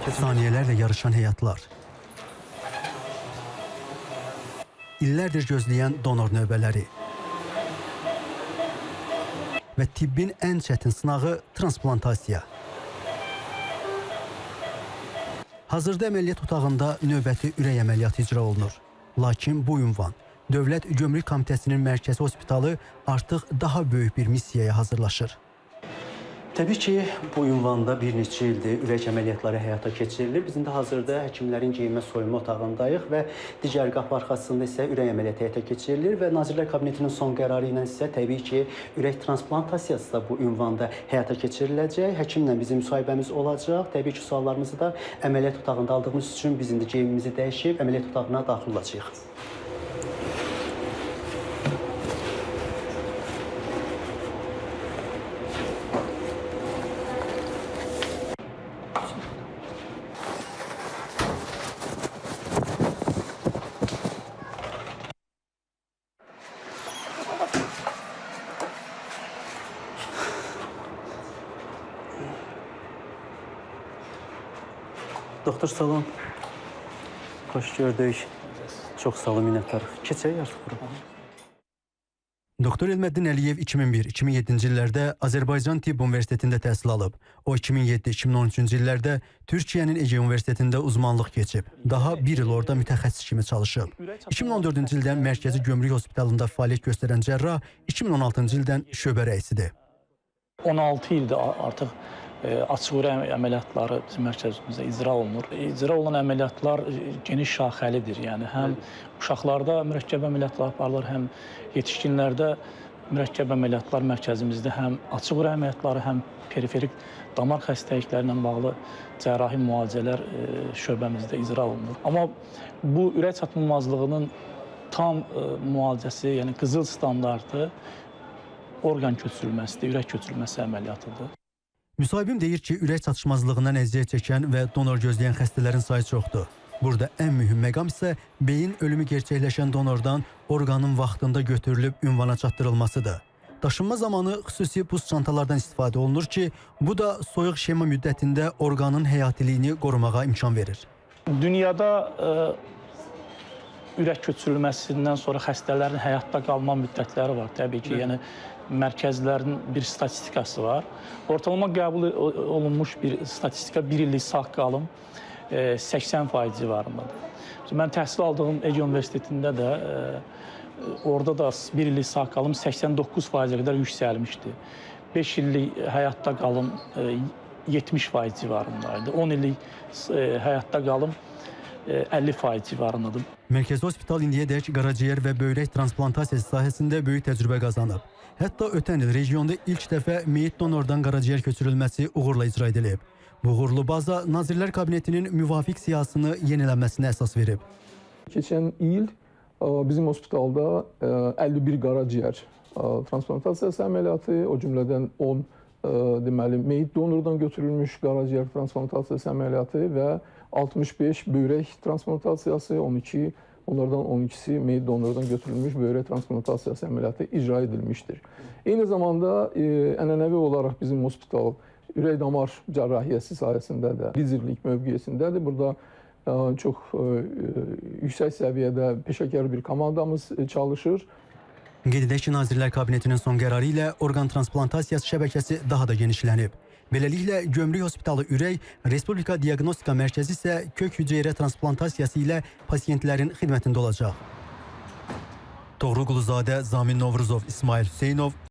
Saniyelərlə yarışan həyatlar. İllərdir gözləyən donor növbələri. Və tibbin ən çətin sınağı transplantasiya. Hazırda əməliyyat otağında növbəti ürək əməliyyatı icra olunur. Lakin bu ünvan Dövlət Gömrük Komitəsinin Mərkəzi Hospitalı artıq daha böyük bir missiyaya hazırlaşır. Təbii ki, bu ünvanda bir neçə ildir ürək əməliyyatları həyata keçirilir. Bizim də hazırda həkimlərin geyinmə soyunma otağındayıq və digər qapı arxasında isə ürək əməliyyatı həyata keçirilir və Nazirlər Kabinetinin son qərarı ilə isə təbii ki, ürək transplantasiya da bu ünvanda həyata keçiriləcək. Həkimlə bizim müsahibəmiz olacaq. Təbii ki, suallarımızı da əməliyyat otağında aldığımız üçün biz indi geyimimizi dəyişib əməliyyat otağına daxil olacağıq. Doktor salon, xoş gördük. Çox sağ olun, minnətdarıq. Keçək artıq bura. Doktor Elməddin Əliyev 2001-2007-ci illərdə Azərbaycan Tibb Universitetində təhsil alıb. O 2007-2013-cü illərdə Türkiyənin Ege Universitetində uzmanlıq keçib. Daha bir il orada mütəxəssis kimi çalışıb. 2014-cü ildən Mərkəzi Gömrük Hospitalında fəaliyyət göstərən cərrah 2016-cı ildən şöbə rəisidir. 16 ildir artıq açıq ürək əməliyyatları bizim mərkəzimizdə icra olunur. İcra olunan əməliyyatlar geniş şaxəlidir. Yəni həm uşaqlarda mürəkkəb əməliyyatlar aparılır, həm yetişkinlərdə mürəkkəb əməliyyatlar mərkəzimizdə həm açıq ürək əməliyyatları, həm periferik damar xəstəlikləri ilə bağlı cərrahi müalicələr şöbəmizdə icra olunur. Amma bu ürək çatılmazlığının tam müalicəsi, yəni qızıl standartı orqan köçürülməsidir, ürək köçürülməsi əməliyyatıdır. Müsahibim deyir ki, ürək çatışmazlığından əziyyət çəkən və donor gözləyən xəstələrin sayı çoxdur. Burada ən mühüm məqam isə beyin ölümü gerçəkləşən donordan orqanın vaxtında götürülüb ünvana çatdırılmasıdır. Daşınma zamanı xüsusi buz çantalardan istifadə olunur ki, bu da soyuq şema müddətində orqanın həyatiliyini qorumağa imkan verir. Dünyada ürək köçürülməsindən sonra xəstələrin həyatda qalma müddətləri var. Təbii ki, yəni mərkəzlərin bir statistikası var. Ortalama qəbul olunmuş bir statistika 1 illik sağ qalım 80% civarındadır. Mən təhsil aldığım Ege Universitetində də orada da 1 illik sağ qalım 89%-ə qədər yüksəlmişdi. 5 illik həyatda qalım 70% civarındaydı. 10 illik həyatda qalım 50% civarındadır. Mərkəzi Hospital indiyədək qaraciyər və böyrək transplantasiyası sahəsində böyük təcrübə qazanıb. Hətta ötən il regionda ilk dəfə meyit donordan qaraciyər köçürülməsi uğurla icra edilib. Bu uğurlu baza Nazirlər Kabinetinin müvafiq siyasını yenilənməsinə əsas verib. Keçən il bizim hospitalda 51 qaraciyər transplantasiyası əməliyyatı, o cümlədən 10 deməli meyit donordan götürülmüş qaraciyər transplantasiyası əməliyyatı və 65 böyrək transplantasiyası, 12 onlardan 12'si meyit donordan götürülmüş böyrək transplantasiyası əməliyyatı icra edilmişdir. Eyni zamanda ənənəvi olaraq bizim hospital ürək damar cərrahiyyəsi sayəsində də liderlik mövqeyisindədir. Burada çox yüksək səviyyədə peşəkar bir komandamız çalışır. Qeyd edək ki, Nazirlər Kabinetinin son qərarı ilə orqan transplantasiyası şəbəkəsi daha da genişlənib. Beləliklə, Gömrük Hospitalı Ürək, Respublika Diaqnostika Mərkəzi isə kök hüceyrə transplantasiyası ilə pasiyentlərin xidmətində olacaq. Toğrul Quluzadə, Zamin Novruzov, İsmail Hüseynov.